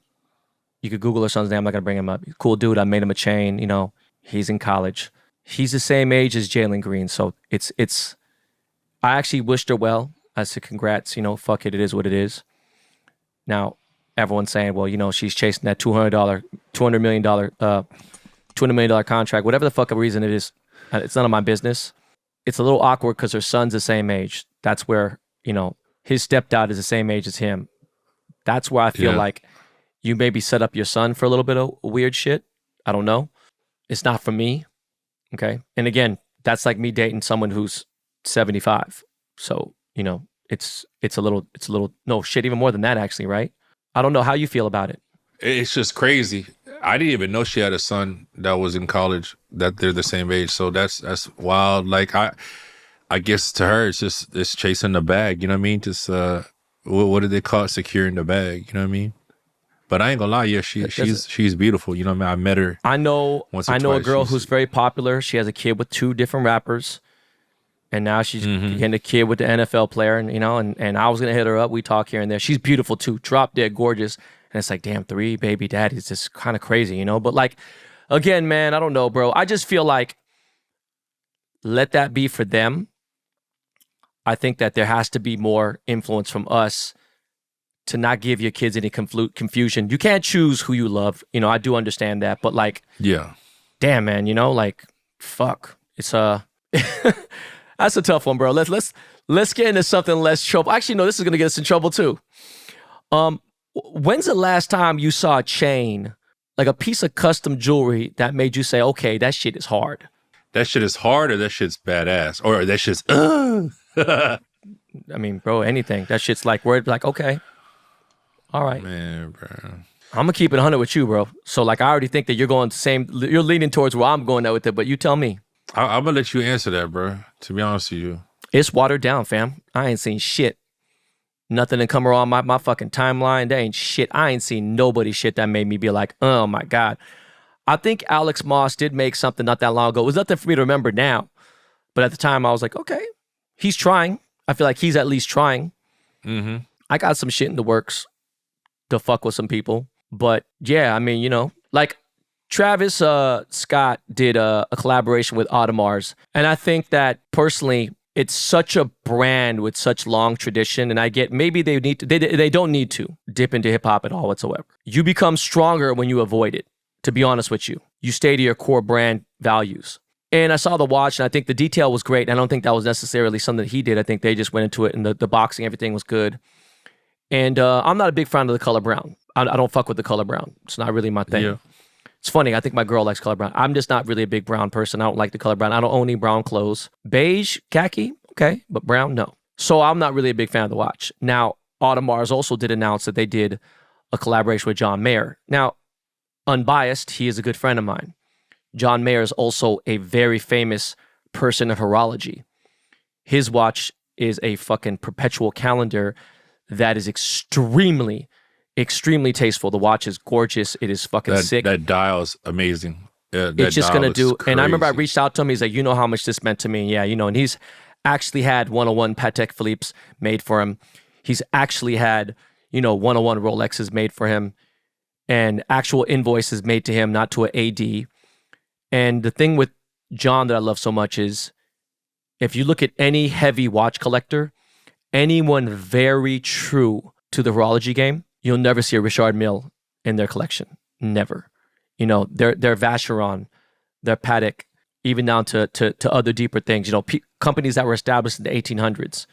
you could Google her son's name. I'm not gonna bring him up. Cool dude. I made him a chain. You know, he's in college. He's the same age as Jalen Green, so it's. I actually wished her well. I said, congrats. You know, fuck it. It is what it is. Now, everyone's saying, well, you know, she's chasing that $200 million contract, whatever the fuck reason it is. It's none of my business. It's a little awkward because her son's the same age. That's where, you know, his stepdad is the same age as him. That's where I feel like you maybe set up your son for a little bit of weird shit. I don't know. It's not for me. Okay. And again, that's like me dating someone who's 75. So, you know, it's a little, no shit, even more than that actually, right? I don't know how you feel about it. It's just crazy. I didn't even know she had a son that was in college, that they're the same age. So that's wild. Like I guess to her it's chasing the bag, you know what I mean? Just what do they call it? Securing the bag, you know what I mean? But I ain't gonna lie, yeah, she's beautiful. You know what I mean? I met her. I know once or I know a twice. girl who's very popular. She has a kid with 2 different rappers. And now she's getting a kid with the NFL player, and and I was gonna hit her up. We talk here and there. She's beautiful too, drop dead gorgeous. And it's like, damn, 3 baby daddies, just kind of crazy, But like, again, man, I don't know, bro. I just feel like let that be for them. I think that there has to be more influence from us to not give your kids any confusion. You can't choose who you love. I do understand that, but like, Yeah. damn, man, like, fuck. It's that's a tough one, bro. Let's get into something less trouble. Actually, no, this is gonna get us in trouble too. When's the last time you saw a chain, like a piece of custom jewelry that made you say, okay, that shit is hard? That shit is hard, or that shit's badass, or that shit's I mean, bro, anything. That shit's like, we're like, okay, all right. Man, bro. I'm gonna keep it 100 with you, bro. So like, I already think that you're leaning towards where I'm going at with it, but you tell me. I'm gonna let you answer that, bro. To be honest with you. It's watered down, fam. I ain't seen shit. Nothing to come around my fucking timeline. There ain't shit. I ain't seen nobody shit that made me be like, oh my God. I think Alex Moss did make something not that long ago. It was nothing for me to remember now. But at the time, I was like, okay, he's trying. I feel like he's at least trying. Mm-hmm. I got some shit in the works to fuck with some people. But yeah, I mean, like Travis Scott did a collaboration with Audemars. And I think that personally, it's such a brand with such long tradition, and I get maybe they don't need to dip into hip hop at all whatsoever. You become stronger when you avoid it, to be honest with you. You stay to your core brand values. And I saw the watch, and I think the detail was great. I don't think that was necessarily something that he did. I think they just went into it, and the boxing, everything was good. And I'm not a big fan of the color brown. I don't fuck with the color brown. It's not really my thing. Yeah. It's funny. I think my girl likes color brown. I'm just not really a big brown person. I don't like the color brown. I don't own any brown clothes. Beige, khaki, okay, but brown, no. So I'm not really a big fan of the watch. Now, Audemars also did announce that they did a collaboration with John Mayer. Now, unbiased, he is a good friend of mine. John Mayer is also a very famous person of horology. His watch is a fucking perpetual calendar that is extremely tasteful. The watch is gorgeous. It is fucking sick. That dial's amazing. It's just going to do. Crazy. And I remember I reached out to him. He's like, you know how much this meant to me. Yeah, and he's actually had 101 Patek Philippe's made for him. He's actually had, 101 Rolexes made for him and actual invoices made to him, not to an AD. And the thing with John that I love so much is if you look at any heavy watch collector, anyone very true to the horology game, you'll never see a Richard Mille in their collection. Never. Their Vacheron, their Patek, even down to other deeper things. Companies that were established in the 1800s.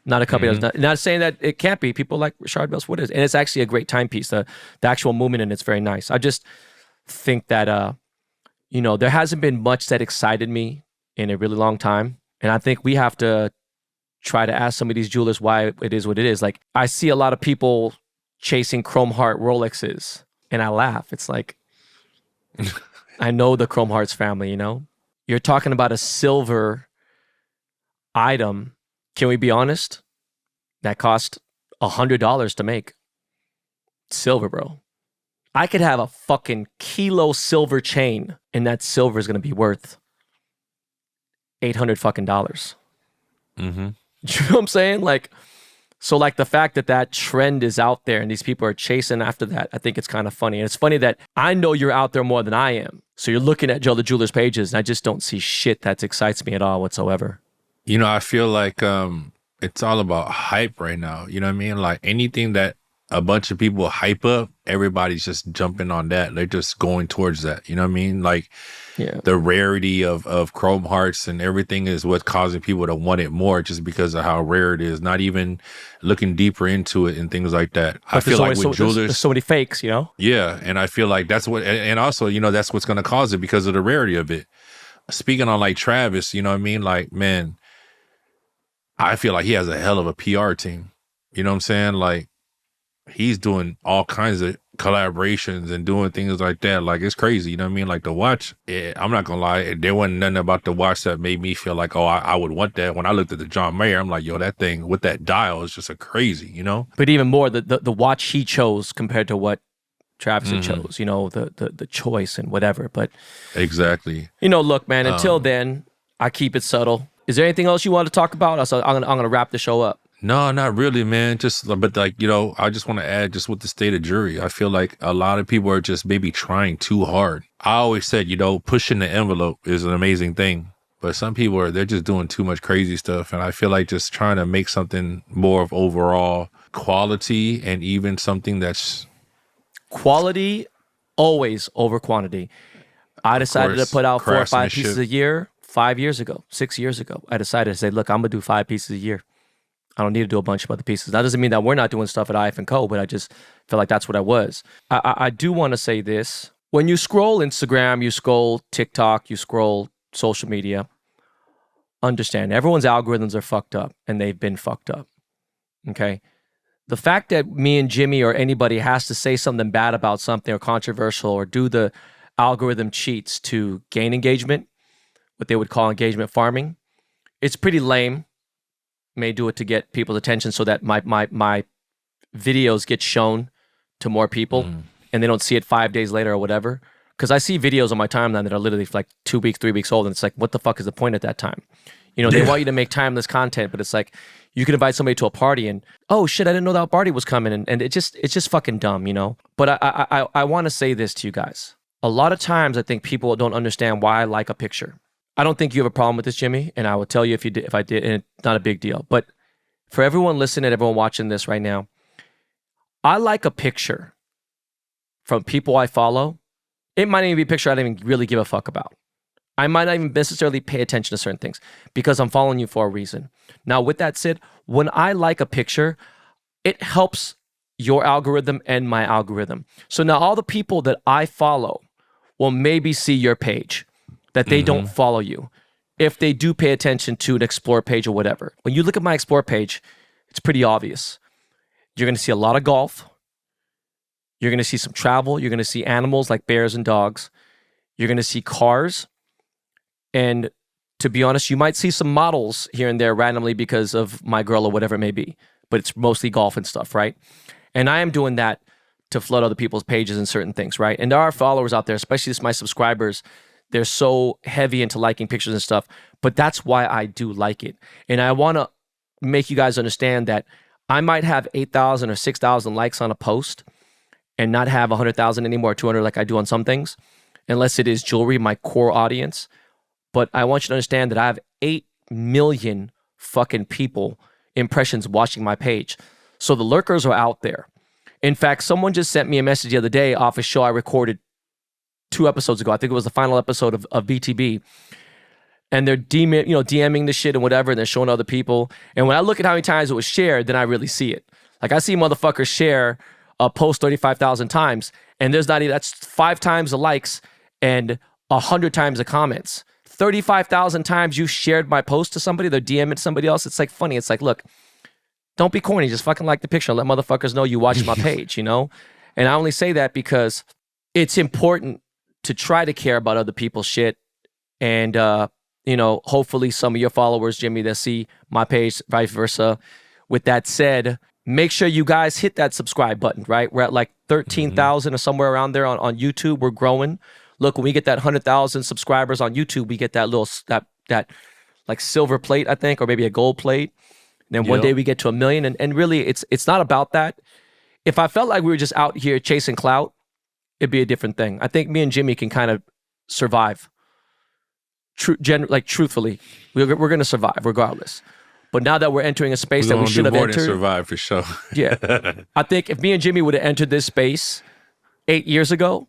Not a company that's not saying that it can't be. People like Richard Mille's what it is. And it's actually a great timepiece. The actual movement in it's very nice. I just think that, there hasn't been much that excited me in a really long time. And I think we have to try to ask some of these jewelers why it is what it is. Like, I see a lot of people chasing Chrome Heart Rolexes, and I laugh. It's like, I know the Chrome Hearts family, You're talking about a silver item. Can we be honest? That cost $100 to make. Silver, bro. I could have a fucking kilo silver chain, and that silver is going to be worth $800 fucking dollars. Mm-hmm. You know what I'm saying? So the fact that trend is out there and these people are chasing after that, I think it's kind of funny. And it's funny that I know you're out there more than I am. So you're looking at Joe the Jeweler's pages and I just don't see shit that excites me at all whatsoever. I feel like it's all about hype right now. You know what I mean? Like anything that a bunch of people hype up, everybody's just jumping on that. They're just going towards that. You know what I mean? Like the rarity of Chrome Hearts and everything is what's causing people to want it more just because of how rare it is. Not even looking deeper into it and things like that. But I feel like with jewelers, there's so many fakes, Yeah, and I feel like that's what, and also, that's what's going to cause it because of the rarity of it. Speaking on like Travis, you know what I mean? Like, man, I feel like he has a hell of a PR team. You know what I'm saying? Like, he's doing all kinds of collaborations and doing things like that. Like, it's crazy. You know what I mean? Like, the watch, I'm not gonna lie, there wasn't nothing about the watch that made me feel like, oh, I would want that. When I looked at the John Mayer, I'm like, yo, that thing with that dial is just a crazy, you know? But even more, the watch he chose compared to what Travis had chose, you know, the choice and whatever. But exactly. You know, look, man, until then, I keep it subtle. Is there anything else you want to talk about? So I'm gonna wrap the show up. No, not really, man. But like, you know, I just want to add just with the state of jury. I feel like a lot of people are just maybe trying too hard. I always said, you know, pushing the envelope is an amazing thing. But some people they're just doing too much crazy stuff. And I feel like just trying to make something more of overall quality and even something that's quality always over quantity. I decided to put out 4 or 5 pieces a year 5 years ago, 6 years ago. I decided to say, look, I'm going to do 5 pieces a year. I don't need to do a bunch of other pieces. That doesn't mean that we're not doing stuff at IF & Co., but I just feel like that's what I was. I do want to say this. When you scroll Instagram, you scroll TikTok, you scroll social media, understand everyone's algorithms are fucked up, and they've been fucked up, okay? The fact that me and Jimmy or anybody has to say something bad about something or controversial or do the algorithm cheats to gain engagement, what they would call engagement farming, it's pretty lame. May do it to get people's attention so that my videos get shown to more people and they don't see it 5 days later or whatever. Because I see videos on my timeline that are literally like 2 weeks, 3 weeks old, and it's like, what the fuck is the point at that time? You know, they want you to make timeless content, but it's like you can invite somebody to a party and, oh shit, I didn't know that party was coming, and it's just fucking dumb, you know. But I want to say this to you guys. A lot of times, I think people don't understand why I like a picture. I don't think you have a problem with this, Jimmy, and I will tell you if I did, and it's not a big deal. But for everyone listening, everyone watching this right now, I like a picture from people I follow. It might even be a picture I don't even really give a fuck about. I might not even necessarily pay attention to certain things because I'm following you for a reason. Now, with that said, when I like a picture, it helps your algorithm and my algorithm. So now all the people that I follow will maybe see your page, that they don't follow you, if they do pay attention to an Explore page or whatever. When you look at my Explore page, it's pretty obvious. You're going to see a lot of golf. You're going to see some travel. You're going to see animals like bears and dogs. You're going to see cars. And to be honest, you might see some models here and there randomly because of my girl or whatever it may be. But it's mostly golf and stuff, right? And I am doing that to flood other people's pages and certain things, right? And there are followers out there, especially my subscribers. They're so heavy into liking pictures and stuff, but that's why I do like it. And I want to make you guys understand that I might have 8,000 or 6,000 likes on a post and not have 100,000 anymore, or 200 like I do on some things, unless it is jewelry, my core audience. But I want you to understand that I have 8 million fucking people, impressions watching my page. So the lurkers are out there. In fact, someone just sent me a message the other day off a show I recorded 2 episodes ago. I think it was the final episode of BTB. And they're DMing the shit and whatever, and they're showing other people. And when I look at how many times it was shared, then I really see it. Like I see motherfuckers share a post 35,000 times, and that's 5 times the likes and 100 times the comments. 35,000 times you shared my post to somebody, they're DMing to somebody else. It's like funny. It's like, look, don't be corny. Just fucking like the picture. Let motherfuckers know you watched my page, you know? And I only say that because it's important to try to care about other people's shit. And, hopefully some of your followers, Jimmy, that see my page, vice versa. With that said, make sure you guys hit that subscribe button, right? We're at like 13,000 or somewhere around there on YouTube. We're growing. Look, when we get that 100,000 subscribers on YouTube, we get that little, that like silver plate, I think, or maybe a gold plate. And then one day we get to 1 million. And really, it's not about that. If I felt like we were just out here chasing clout, it'd be a different thing. I think me and Jimmy can kind of survive. Truthfully, we're going to survive regardless. But now that we're entering a space that we should have entered, survive for sure. Yeah, I think if me and Jimmy would have entered this space 8 years ago,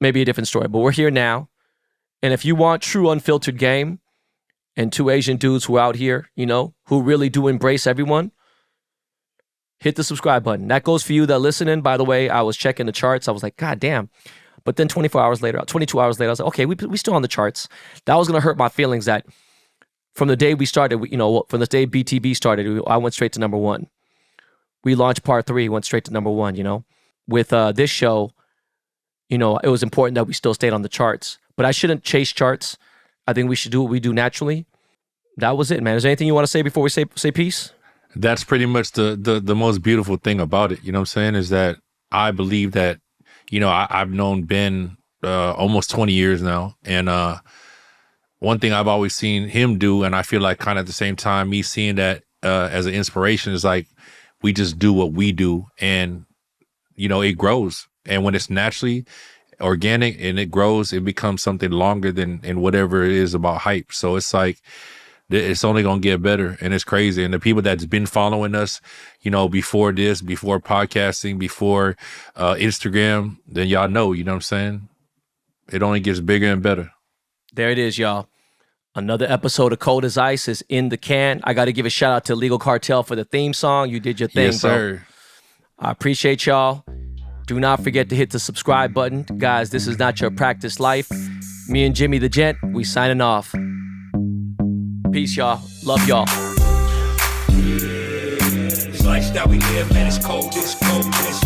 maybe a different story. But we're here now, and if you want true unfiltered game and 2 Asian dudes who are out here, who really do embrace everyone, hit the subscribe button. That goes for you that listening. By the way, I was checking the charts. I was like, God damn. But then 22 hours later, I was like, okay, we still on the charts. That was going to hurt my feelings that from the day we started, from the day BTB started, I went straight to #1. we launched part 3, went straight to number 1, you know. With this show, you know, it was important that we still stayed on the charts. But I shouldn't chase charts. I think we should do what we do naturally. That was it, man. Is there anything you want to say before we say peace? That's pretty much the most beautiful thing about it. You know what I'm saying? Is that I believe that, you know, I've known Ben almost 20 years now. And one thing I've always seen him do, and I feel like kind of at the same time, me seeing that as an inspiration, is like, we just do what we do and, you know, it grows. And when it's naturally organic and it grows, it becomes something longer than whatever it is about hype. So it's like, it's only going to get better, and it's crazy. And the people that's been following us, you know, before this, before podcasting, before Instagram, then y'all know, you know what I'm saying? It only gets bigger and better. There it is, y'all. Another episode of Cold as Ice is in the can. I got to give a shout out to Legal Cartel for the theme song. You did your thing, yes, sir. bro. I appreciate y'all. Do not forget to hit the subscribe button. Guys, this is not your practice life. Me and Jimmy the Gent, we signing off. Peace, y'all. Love y'all. This lifestyle we live, man, it's cold, it's cold, it's